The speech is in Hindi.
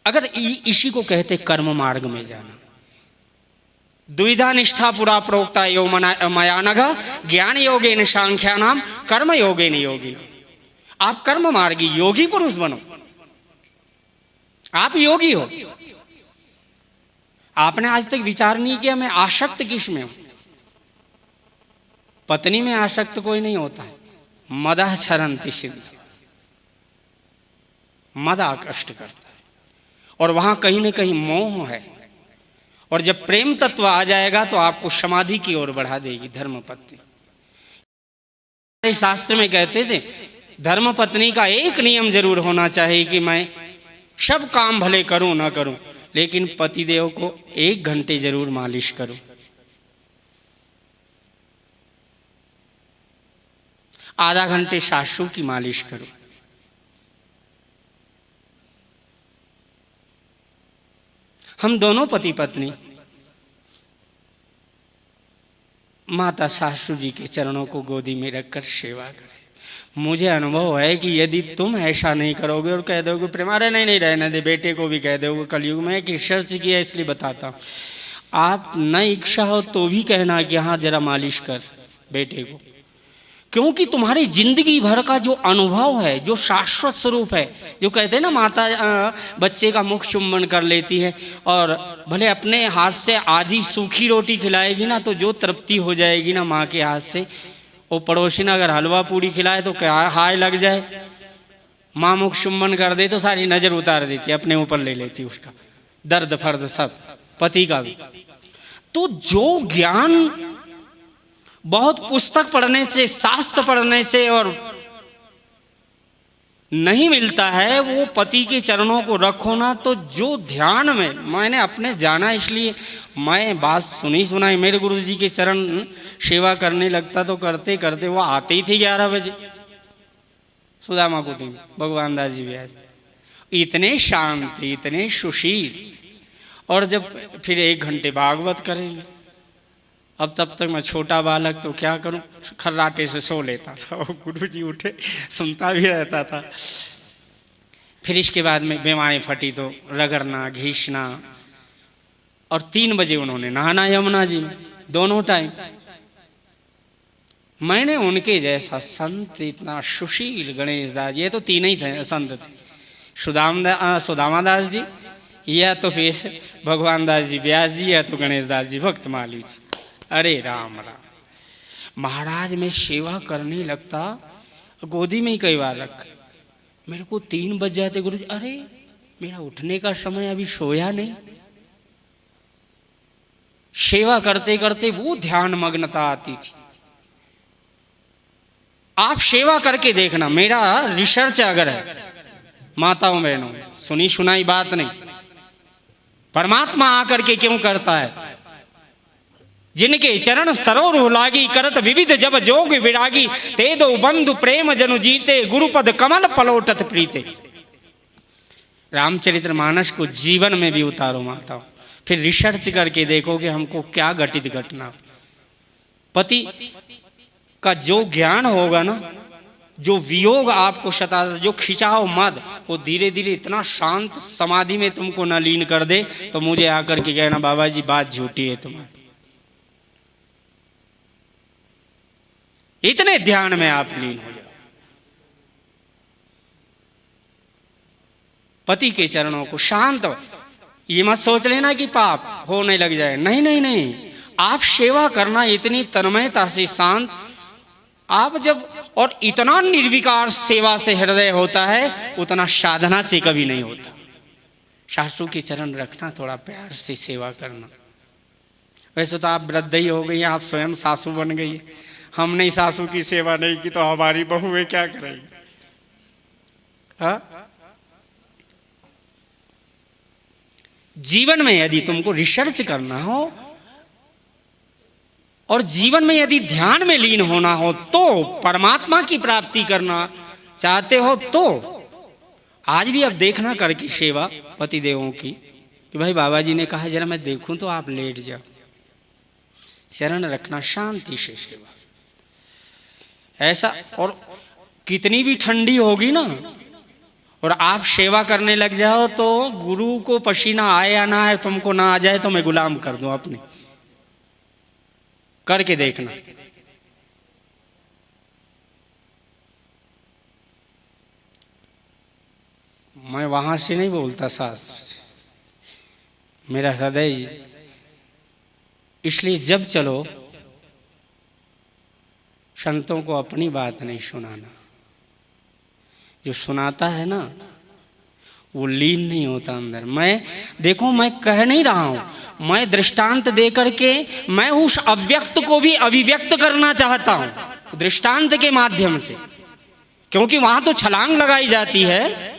अगर इसी को कहते कर्म मार्ग में जाना। द्विधा निष्ठा पुरा प्रोक्ता यो मयानघ ज्ञान योगेन सांख्यानाम कर्म योगेन योगिना। आप कर्म मार्गी योगी पुरुष बनो, आप योगी हो। आपने आज तक विचार नहीं किया मैं आसक्त किस में हूं। पत्नी में आसक्त कोई नहीं होता है। मदः छरन्ति सिंधु, मद आकृष्ट करता है और वहां कहीं ना कहीं मोह है। और जब प्रेम तत्व आ जाएगा तो आपको समाधि की ओर बढ़ा देगी धर्म पत्नी। शास्त्र में कहते थे धर्म पत्नी का एक नियम जरूर होना चाहिए कि मैं सब काम भले करूं ना करूं, लेकिन पतिदेव को 1 घंटे जरूर मालिश करूं। आधा घंटे सासू की मालिश करूं। हम दोनों पति पत्नी माता सासू जी के चरणों को गोदी में रखकर सेवा करें। मुझे अनुभव है कि यदि तुम ऐसा नहीं करोगे और कह दोगे प्रेम, अरे नहीं रहने दे, बेटे को भी कह दोगे कलयुग में एक रिसर्च किया इसलिए बताता हूँ। आप न इच्छा हो तो भी कहना कि हाँ जरा मालिश कर बेटे को, क्योंकि तुम्हारी जिंदगी भर का जो अनुभव है, जो शाश्वत स्वरूप है, जो कहते हैं ना माता बच्चे का मुख चुम्बन कर लेती है और भले अपने हाथ से आधी सूखी रोटी खिलाएगी ना तो जो तृप्ति हो जाएगी ना माँ के हाथ से, वो पड़ोसी ने अगर हलवा पूड़ी खिलाए तो क्या हाय लग जाए। माँ मुख चुम्बन कर दे तो सारी नजर उतार देती, अपने ऊपर ले लेती उसका दर्द फर्द सब, पति का भी। तो जो ज्ञान बहुत पुस्तक पढ़ने से, शास्त्र पढ़ने से और नहीं मिलता है, वो पति के चरणों को रखो ना तो जो ध्यान में मैंने अपने जाना, इसलिए मैं बात सुनी सुनाई मेरे गुरु जी के चरण सेवा करने लगता तो करते करते वो आते ही थे 11 बजे सुदामा कुटी में। भगवान दास जी भी आए, इतने शांत, इतने सुशील। और जब फिर 1 घंटे भागवत करेंगे। अब तब तक मैं छोटा बालक तो क्या करूं, खर्राटे से सो लेता था और गुरु जी उठे सुनता भी रहता था। फिर इसके बाद में बीमारी फटी तो रगड़ना घीसना। और 3 बजे उन्होंने नहाना यमुना जी में, दोनों टाइम। मैंने उनके जैसा संत, इतना सुशील गणेश दास, ये तो 3 ही थे संत थे, सुदामा दास जी या तो फिर भगवान दास जी व्यास जी या तो गणेश दास जी भक्त माली जी। अरे राम राम। महाराज में सेवा करने लगता, गोदी में ही कई बार रख, मेरे को 3 बज जाते गुरु जी, अरे मेरा उठने का समय, अभी सोया नहीं। सेवा करते करते वो ध्यान मग्नता आती थी। आप सेवा करके देखना, मेरा रिसर्च अगर है माताओं बहनों, सुनी सुनाई बात नहीं, परमात्मा आकर के क्यों करता है। जिनके चरण सरोवर लागी, करत विविध जब जोग विरागी, ते दो बंधु प्रेम जनु जीते, गुरुपद कमल पलोटत प्रीते। रामचरितमानस को जीवन में भी उतारो माताओं, फिर रिसर्च करके देखो कि हमको क्या घटित घटना। पति का जो ज्ञान होगा ना, जो वियोग आपको सताता, जो खिंचाव मद, वो धीरे धीरे इतना शांत समाधि में तुमको न लीन कर दे तो मुझे आकर के कहना बाबा जी बात झूठी है तुम्हारी। इतने ध्यान में आप लीन हो जाओ। पति के चरणों को शांत, ये मत सोच लेना कि पाप होने लग जाए, नहीं नहीं नहीं। आप सेवा करना इतनी तन्मयता से शांत, आप जब, और इतना निर्विकार सेवा से हृदय होता है उतना साधना से कभी नहीं होता। सासू के चरण रखना, थोड़ा प्यार से सेवा करना। वैसे तो आप वृद्ध ही हो गई, आप स्वयं सासू बन गई, हमने सासू की सेवा नहीं की तो हमारी बहुएं क्या करेंगी। हाँ? जीवन में यदि तुमको रिसर्च करना हो और जीवन में यदि ध्यान में लीन होना हो, तो परमात्मा की प्राप्ति करना चाहते हो तो आज भी अब देखना करके सेवा पति देवों की, कि भाई बाबा जी ने कहा जरा मैं देखूं तो आप लेट जाओ, चरण रखना, शांति से सेवा ऐसा। और कितनी भी ठंडी होगी ना, और आप सेवा करने लग जाओ तो गुरु को पसीना आए या ना आए, तुमको ना आ जाए तो मैं गुलाम कर दूं अपने, करके देखना। मैं वहां से नहीं बोलता, शास्त्र से, मेरा हृदय। इसलिए जब चलो संतों को अपनी बात नहीं सुनाना, जो सुनाता है ना वो लीन नहीं होता अंदर। मैं देखो, मैं कह नहीं रहा हूं, मैं दृष्टांत दे करके मैं उस अव्यक्त को भी अभिव्यक्त करना चाहता हूं दृष्टांत के माध्यम से, क्योंकि वहां तो छलांग लगाई जाती है